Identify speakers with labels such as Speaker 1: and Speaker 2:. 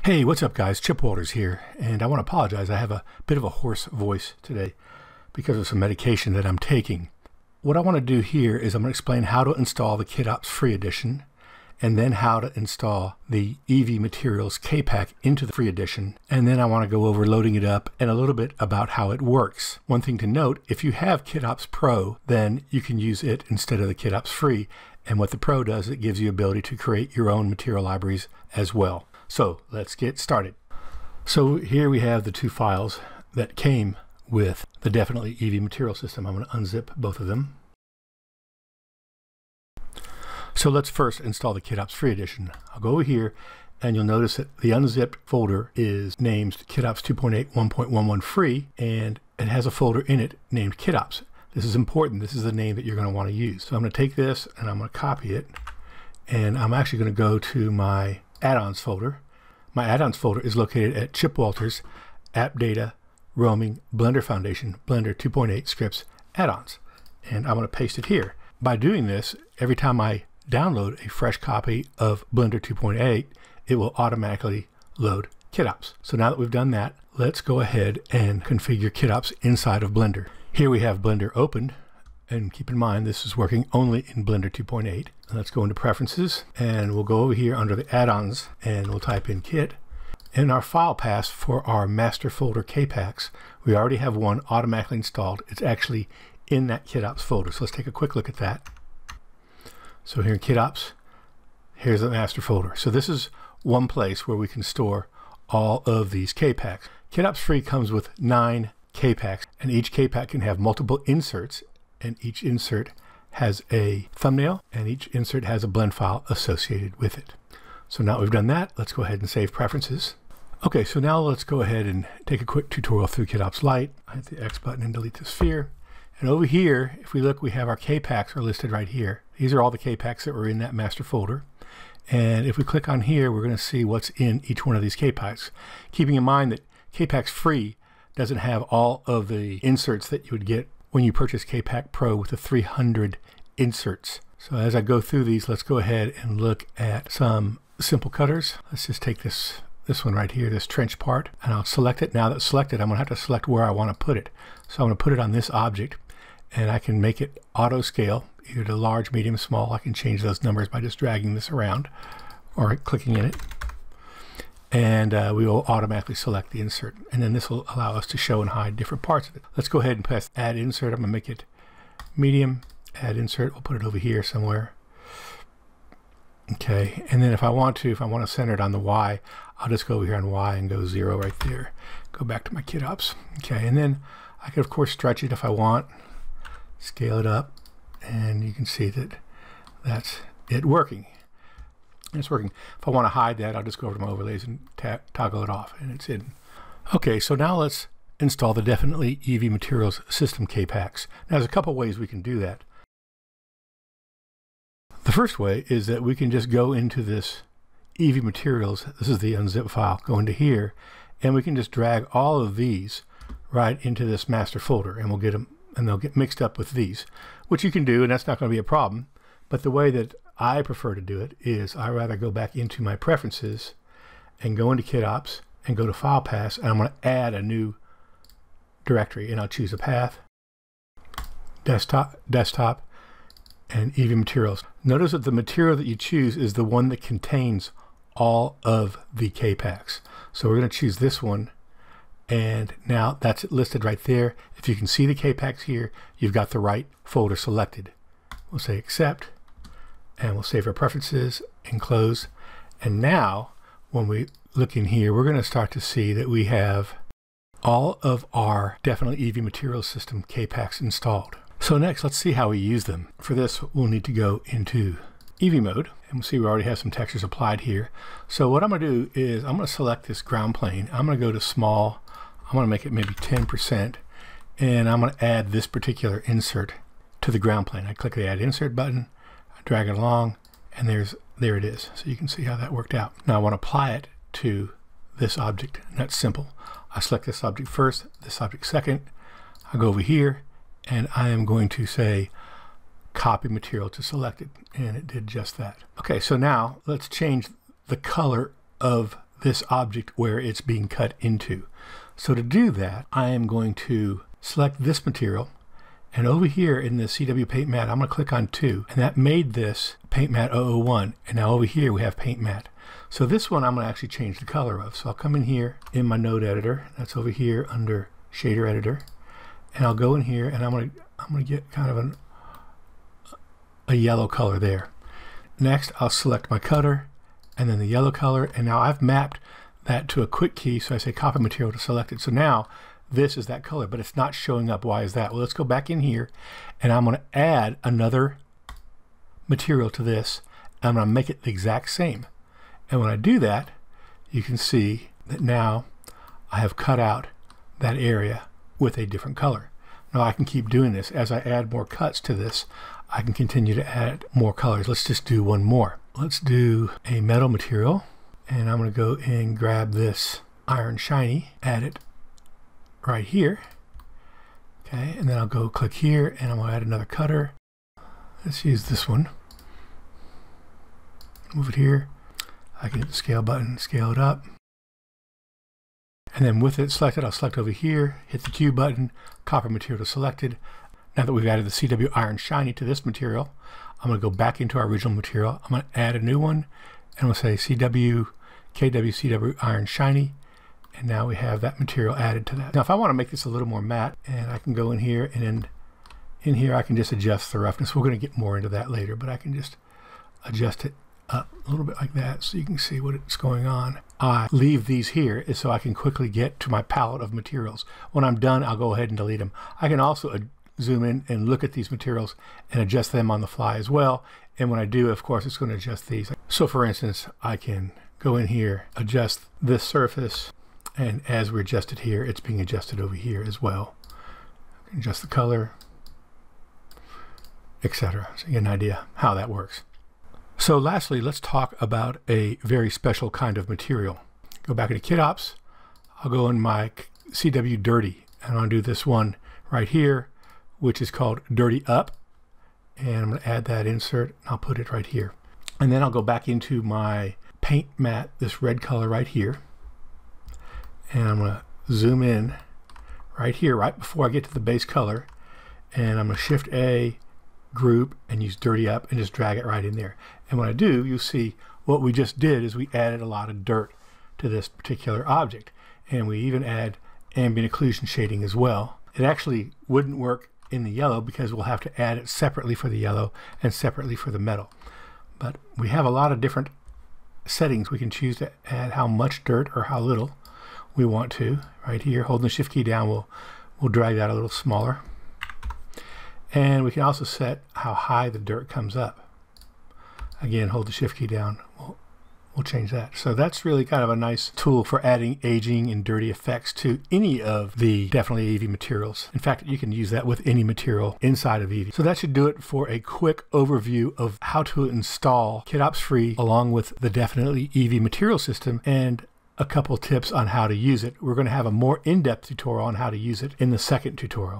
Speaker 1: Hey, what's up guys? Chip Walters here, and I want to apologize. I have a bit of a hoarse voice today because of some medication that I'm taking. What I want to do here is I'm going to explain how to install the KitOps Free Edition, and then how to install the EEVEE Materials KPACK into the Free Edition, and then I want to go over loading it up and a little bit about how it works. One thing to note, if you have KitOps Pro, then you can use it instead of the KitOps Free, and what the Pro does, it gives you the ability to create your own material libraries as well. So let's get started. So here we have the two files that came with the Definitely EEVEE Material System. I'm going to unzip both of them. So let's first install the KitOps Free Edition. I'll go over here and you'll notice that the unzipped folder is named KitOps 2.8 1.11 Free, and it has a folder in it named KitOps. This is important. This is the name that you're going to want to use. So I'm going to take this and I'm going to copy it, and I'm actually going to go to my add-ons folder. My add-ons folder is located at Chip Walters, App Data, Roaming, Blender Foundation, Blender 2.8 Scripts, Add-ons. And I'm going to paste it here. By doing this, every time I download a fresh copy of Blender 2.8, it will automatically load KitOps. So now that we've done that, let's go ahead and configure KitOps inside of Blender. Here we have Blender opened, and keep in mind this is working only in Blender 2.8. Let's go into Preferences, and we'll go over here under the Add-ons, and we'll type in Kit. In our file path for our master folder KPACKS, we already have one automatically installed. It's actually in that KitOps folder. So let's take a quick look at that. So here in KitOps, here's the master folder. So this is one place where we can store all of these KPACKS. KitOps Free comes with 9 KPACKS, and each KPACK can have multiple inserts, and each insert has a thumbnail, and each insert has a blend file associated with it. So now we've done that, let's go ahead and save preferences. Okay, so now let's go ahead and take a quick tutorial through KitOps Lite. I hit the X button and delete the sphere. And over here, if we look, we have our KPACKS are listed right here. These are all the KPACKS that were in that master folder. And if we click on here, we're going to see what's in each one of these KPACKS. Keeping in mind that KPACKS Free doesn't have all of the inserts that you would get when you purchase KPACK Pro with the 300 inserts. So as I go through these, let's go ahead and look at some simple cutters. Let's just take this one right here, this trench part, and I'll select it. Now that it's selected, I'm going to have to select where I want to put it. So I'm going to put it on this object, and I can make it auto scale, either to large, medium, small. I can change those numbers by just dragging this around or clicking in it. And we will automatically select the insert, and then this will allow us to show and hide different parts of it. Let's go ahead and press add insert. I'm going to make it medium, add insert. We'll put it over here somewhere. Okay, and then if I want to center it on the Y, I'll just go over here on Y and go 0 right there. Go back to my KitOps. Okay, and then I can of course stretch it if I want, scale it up, and you can see that that's it working. It's working. If I want to hide that, I'll just go over to my overlays and toggle it off, and it's in. Okay, so now let's install the Definitely EEVEE Materials System KPACKS. Now there's a couple ways we can do that. The first way is that we can just go into this EEVEE Materials, this is the unzip file, go into here, and we can just drag all of these right into this master folder, and we'll get them, and they'll get mixed up with these, which you can do, and that's not going to be a problem. But the way that I prefer to do it is I rather go back into my preferences and go into KitOps and go to File Paths, and I'm going to add a new directory, and I'll choose a path, desktop, and EEVEE Materials. Notice that the material that you choose is the one that contains all of the KPACKS. So we're going to choose this one, and now that's listed right there. If you can see the KPACKS here, you've got the right folder selected. We'll say accept, and we'll save our preferences and close. And now when we look in here, we're going to start to see that we have all of our Definitely EEVEE Materials System KPACKS installed. So next, let's see how we use them. For this, we'll need to go into EEVEE mode, and we'll see we already have some textures applied here. So what I'm going to do is I'm going to select this ground plane. I'm going to go to small. I'm going to make it maybe 10%, and I'm going to add this particular insert to the ground plane. I click the add insert button, I drag it along, and there it is. So you can see how that worked out. Now I want to apply it to this object, and that's simple. I select this object first, this object second. I go over here, and I am going to say copy material to selected, and it did just that. Okay, so now let's change the color of this object where it's being cut into. So to do that, I am going to select this material, and over here in the CW Paint Matte, I'm going to click on 2, and that made this Paint Matte 001, and now over here we have Paint Matte. So this one I'm going to actually change the color of. So I'll come in here in my node editor, that's over here under shader editor, and I'll go in here and I'm going to get kind of a yellow color there. Next I'll select my cutter and then the yellow color, and now I've mapped that to a quick key, so I say copy material to select it. So now this is that color, but it's not showing up. Why is that? Well, let's go back in here and I'm going to add another material to this. I'm going to make it the exact same. And when I do that, you can see that now I have cut out that area with a different color. Now I can keep doing this. As I add more cuts to this, I can continue to add more colors. Let's just do one more. Let's do a metal material, and I'm going to go and grab this iron shiny, add it right here. Okay, and then I'll go click here and I'm going to add another cutter. Let's use this one. Move it here. I can hit the scale button, scale it up. And then with it selected, I'll select over here, hit the Q button, copy material to selected. Now that we've added the CW Iron Shiny to this material, I'm going to go back into our original material. I'm going to add a new one, and we'll say CW, KW, CW Iron Shiny. And now we have that material added to that. Now if I want to make this a little more matte, and I can go in here, and then in here I can just adjust the roughness. We're going to get more into that later, but I can just adjust it up a little bit like that so you can see what's going on. I leave these here so I can quickly get to my palette of materials. When I'm done, I'll go ahead and delete them. I can also zoom in and look at these materials and adjust them on the fly as well. And when I do, of course, it's going to adjust these. So for instance, I can go in here, adjust this surface, and as we adjust it here, it's being adjusted over here as well. I can adjust the color, etc. So you get an idea how that works. So lastly, let's talk about a very special kind of material. Go back into Kit Ops. I'll go in my CW Dirty, and I'll do this one right here, which is called Dirty Up. And I'm going to add that insert, and I'll put it right here. And then I'll go back into my Paint Matte, this red color right here. And I'm going to zoom in right here, right before I get to the base color. And I'm going to Shift A, group, and use Dirty Up, and just drag it right in there. And when I do, you'll see what we just did is we added a lot of dirt to this particular object. And we even add ambient occlusion shading as well. It actually wouldn't work in the yellow because we'll have to add it separately for the yellow and separately for the metal. But we have a lot of different settings. We can choose to add how much dirt or how little we want to. Right here, holding the Shift key down, we'll drag that a little smaller. And we can also set how high the dirt comes up. Again, hold the Shift key down. We'll change that. So that's really kind of a nice tool for adding aging and dirty effects to any of the Definitely EEVEE materials. In fact, you can use that with any material inside of EEVEE. So that should do it for a quick overview of how to install Kit Ops Free along with the Definitely EEVEE material system, and a couple tips on how to use it. We're going to have a more in-depth tutorial on how to use it in the second tutorial.